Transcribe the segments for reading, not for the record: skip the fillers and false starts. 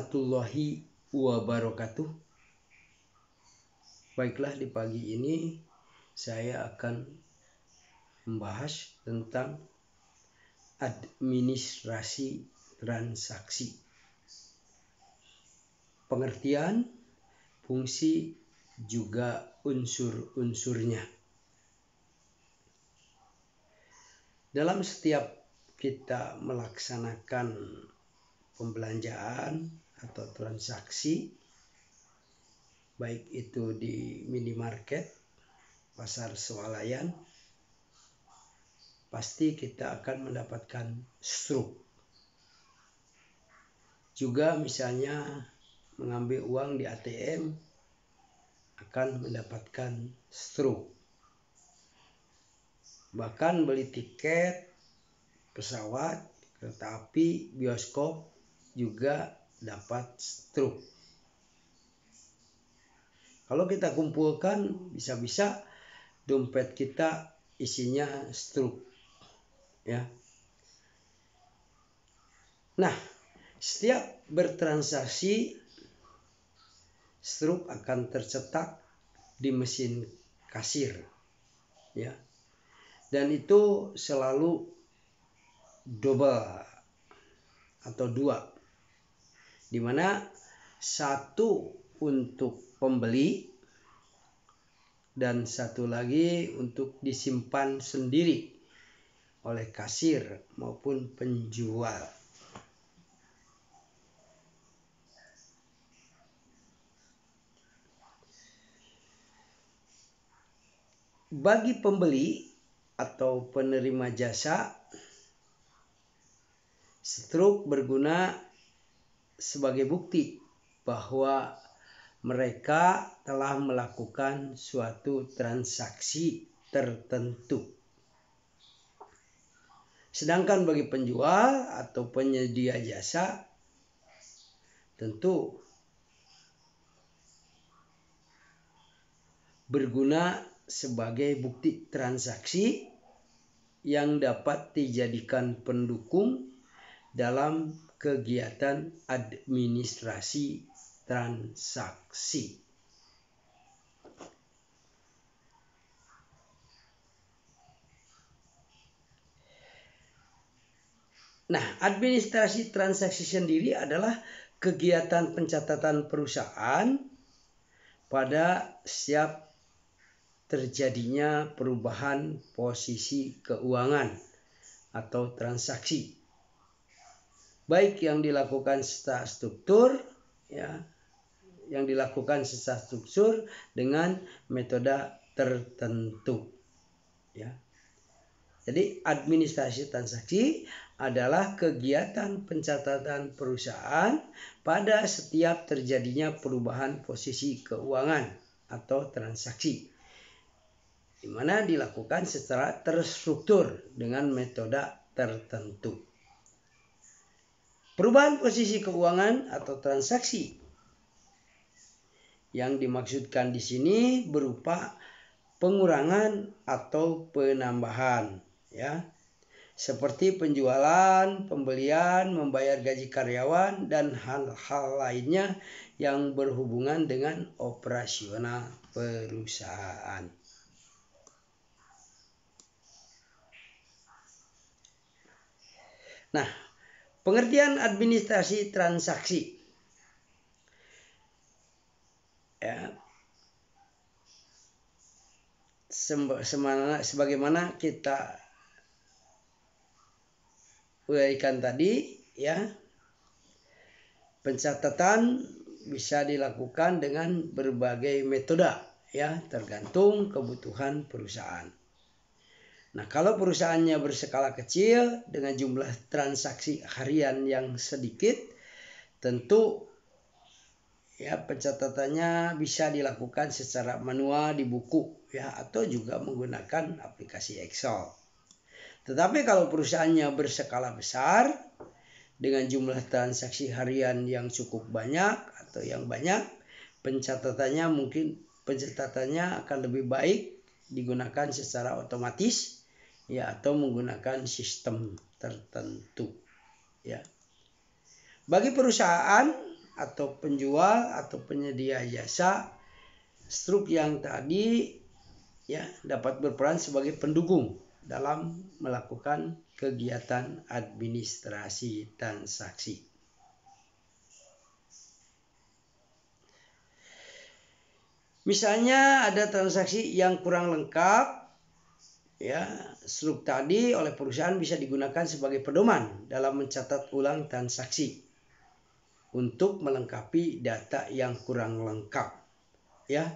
warahmatullahi wabarakatuh. Baiklah, di pagi ini saya akan membahas tentang administrasi transaksi. Pengertian, fungsi, juga unsur-unsurnya. Dalam setiap kita melaksanakan pembelanjaan atau transaksi, baik itu di minimarket, pasar swalayan, pasti kita akan mendapatkan struk. Juga misalnya mengambil uang di ATM akan mendapatkan struk. Bahkan beli tiket pesawat, kereta api, bioskop juga dapat struk. Kalau kita kumpulkan, bisa-bisa dompet kita isinya struk, ya. Nah, setiap bertransaksi, struk akan tercetak di mesin kasir, ya. Dan itu selalu double atau dua, dimana satu untuk pembeli dan satu lagi untuk disimpan sendiri oleh kasir maupun penjual. Bagi pembeli atau penerima jasa, struk berguna sebagai bukti bahwa mereka telah melakukan suatu transaksi tertentu. Sedangkan bagi penjual atau penyedia jasa, tentu berguna sebagai bukti transaksi yang dapat dijadikan pendukung dalam kegiatan administrasi transaksi. Nah, administrasi transaksi sendiri adalah kegiatan pencatatan perusahaan pada setiap terjadinya perubahan posisi keuangan atau transaksi, baik yang dilakukan secara struktur, ya, yang dilakukan secara struktur dengan metode tertentu, ya. Jadi administrasi transaksi adalah kegiatan pencatatan perusahaan pada setiap terjadinya perubahan posisi keuangan atau transaksi, di mana dilakukan secara terstruktur dengan metode tertentu. Perubahan posisi keuangan atau transaksi yang dimaksudkan di sini berupa pengurangan atau penambahan, ya, seperti penjualan, pembelian, membayar gaji karyawan, dan hal-hal lainnya yang berhubungan dengan operasional perusahaan. Nah, pengertian administrasi transaksi, ya, sebagaimana kita uraikan tadi, ya, pencatatan bisa dilakukan dengan berbagai metode, ya, tergantung kebutuhan perusahaan. Nah, kalau perusahaannya berskala kecil dengan jumlah transaksi harian yang sedikit, tentu, ya, pencatatannya bisa dilakukan secara manual di buku, ya, atau juga menggunakan aplikasi Excel. Tetapi kalau perusahaannya berskala besar dengan jumlah transaksi harian yang cukup banyak atau yang banyak, pencatatannya akan lebih baik digunakan secara otomatis, ya, atau menggunakan sistem tertentu, ya. Bagi perusahaan atau penjual atau penyedia jasa, struk yang tadi ya dapat berperan sebagai pendukung dalam melakukan kegiatan administrasi transaksi. Misalnya ada transaksi yang kurang lengkap, ya, struk tadi oleh perusahaan bisa digunakan sebagai pedoman dalam mencatat ulang transaksi untuk melengkapi data yang kurang lengkap, ya.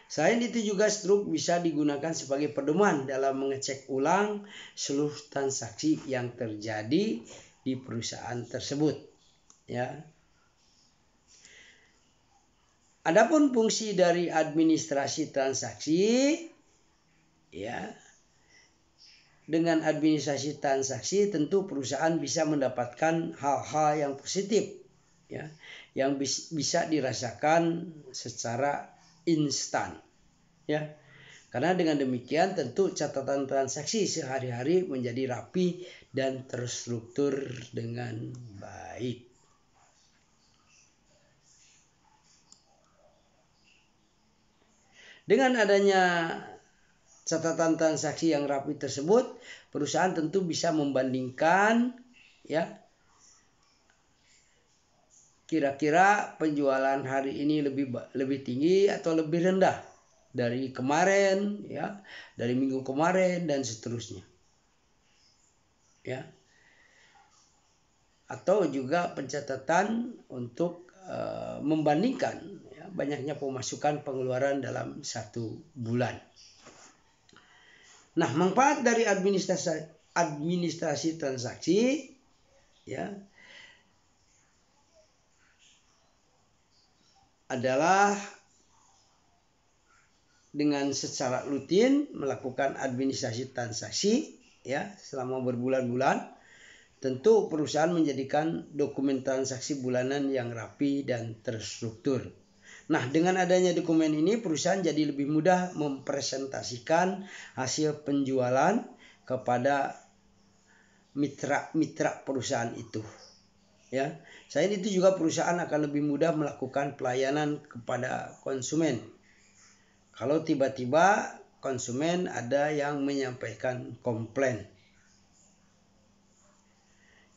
Selain itu juga struk bisa digunakan sebagai pedoman dalam mengecek ulang seluruh transaksi yang terjadi di perusahaan tersebut, ya. Adapun fungsi dari administrasi transaksi, ya, dengan administrasi transaksi tentu perusahaan bisa mendapatkan hal-hal yang positif, ya, yang bisa dirasakan secara instan, ya. Karena dengan demikian tentu catatan transaksi sehari-hari menjadi rapi dan terstruktur dengan baik. Dengan adanya catatan transaksi yang rapi tersebut, perusahaan tentu bisa membandingkan, ya, kira-kira penjualan hari ini lebih tinggi atau lebih rendah dari kemarin, ya, dari minggu kemarin dan seterusnya, ya. Atau juga pencatatan untuk membandingkan, ya, banyaknya pemasukan pengeluaran dalam satu bulan. Nah, manfaat dari administrasi transaksi, ya, adalah dengan secara rutin melakukan administrasi transaksi, ya, selama berbulan-bulan, tentu perusahaan menjadikan dokumen transaksi bulanan yang rapi dan terstruktur. Nah, dengan adanya dokumen ini perusahaan jadi lebih mudah mempresentasikan hasil penjualan kepada mitra perusahaan itu, ya. Selain itu juga perusahaan akan lebih mudah melakukan pelayanan kepada konsumen. Kalau tiba-tiba konsumen ada yang menyampaikan komplain.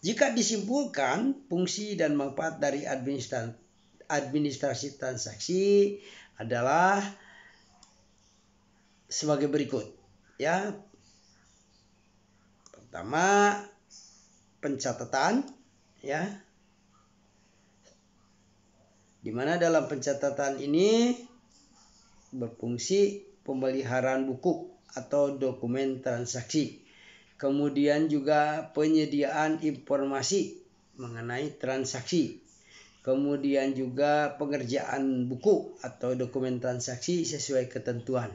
Jika disimpulkan, fungsi dan manfaat dari administrasi transaksi adalah sebagai berikut, ya. Pertama, pencatatan, ya. Di mana dalam pencatatan ini berfungsi pemeliharaan buku atau dokumen transaksi. Kemudian juga penyediaan informasi mengenai transaksi. Kemudian juga pengerjaan buku atau dokumen transaksi sesuai ketentuan.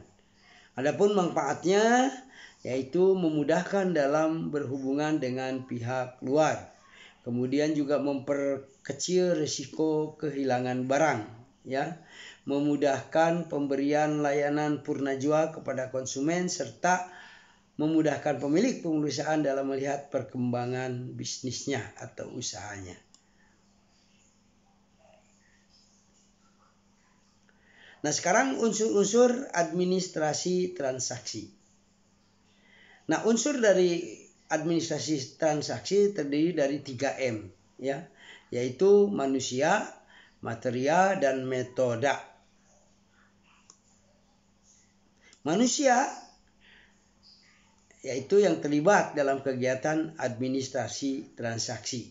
Adapun manfaatnya yaitu memudahkan dalam berhubungan dengan pihak luar. Kemudian juga memperkecil risiko kehilangan barang, ya. Memudahkan pemberian layanan purna jual kepada konsumen serta memudahkan pemilik perusahaan dalam melihat perkembangan bisnisnya atau usahanya. Nah, sekarang unsur-unsur administrasi transaksi. Nah, unsur dari administrasi transaksi terdiri dari 3M, ya, yaitu manusia, material, dan metode. Manusia yaitu yang terlibat dalam kegiatan administrasi transaksi.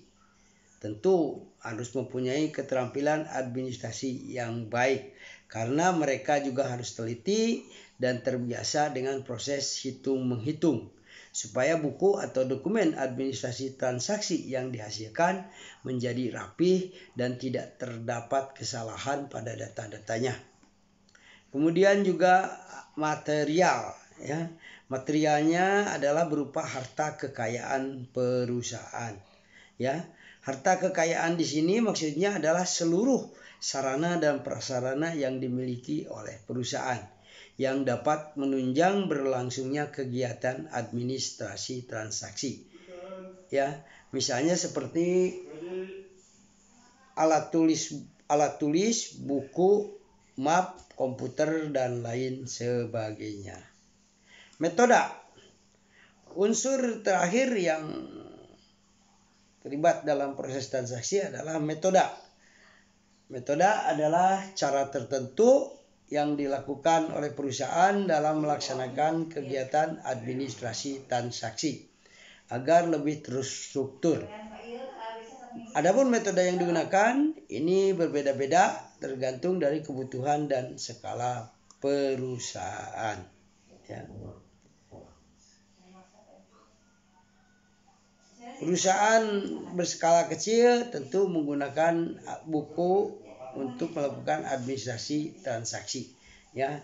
Tentu harus mempunyai keterampilan administrasi yang baik karena mereka juga harus teliti dan terbiasa dengan proses hitung-menghitung supaya buku atau dokumen administrasi transaksi yang dihasilkan menjadi rapih dan tidak terdapat kesalahan pada data-datanya. Kemudian juga material, ya. Materialnya adalah berupa harta kekayaan perusahaan, ya. Harta kekayaan di sini maksudnya adalah seluruh sarana dan prasarana yang dimiliki oleh perusahaan yang dapat menunjang berlangsungnya kegiatan administrasi transaksi, ya. Misalnya seperti alat tulis alat tulis, buku, map, komputer, dan lain sebagainya. Metoda. Unsur terakhir yang terlibat dalam proses transaksi adalah metoda. Metoda adalah cara tertentu yang dilakukan oleh perusahaan dalam melaksanakan kegiatan administrasi transaksi agar lebih terstruktur. Adapun metode yang digunakan ini berbeda-beda tergantung dari kebutuhan dan skala perusahaan. Ya. Perusahaan berskala kecil tentu menggunakan buku untuk melakukan administrasi transaksi. Ya,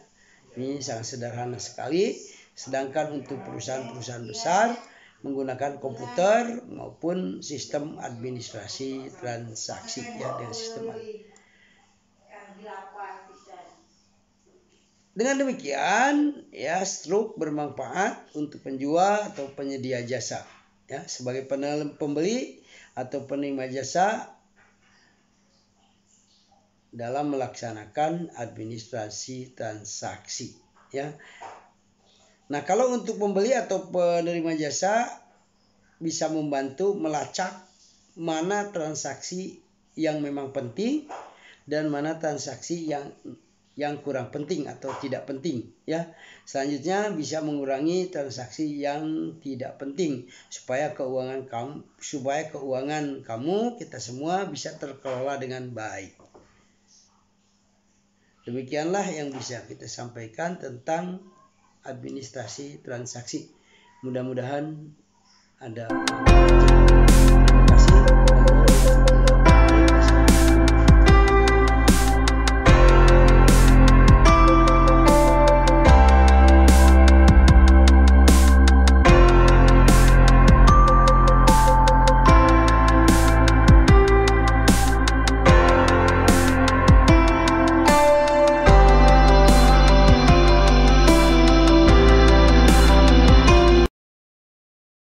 ini sangat sederhana sekali. Sedangkan untuk perusahaan-perusahaan besar menggunakan komputer maupun sistem administrasi transaksi, ya, dengan sistem. Dengan demikian, ya, struk bermanfaat untuk penjual atau penyedia jasa, ya, sebagai pembeli atau penerima jasa dalam melaksanakan administrasi transaksi, ya. Nah, kalau untuk pembeli atau penerima jasa bisa membantu melacak mana transaksi yang memang penting dan mana transaksi yang kurang penting atau tidak penting, ya. Selanjutnya bisa mengurangi transaksi yang tidak penting supaya keuangan kamu kita semua bisa terkelola dengan baik. Demikianlah yang bisa kita sampaikan tentang administrasi transaksi. Mudah-mudahan ada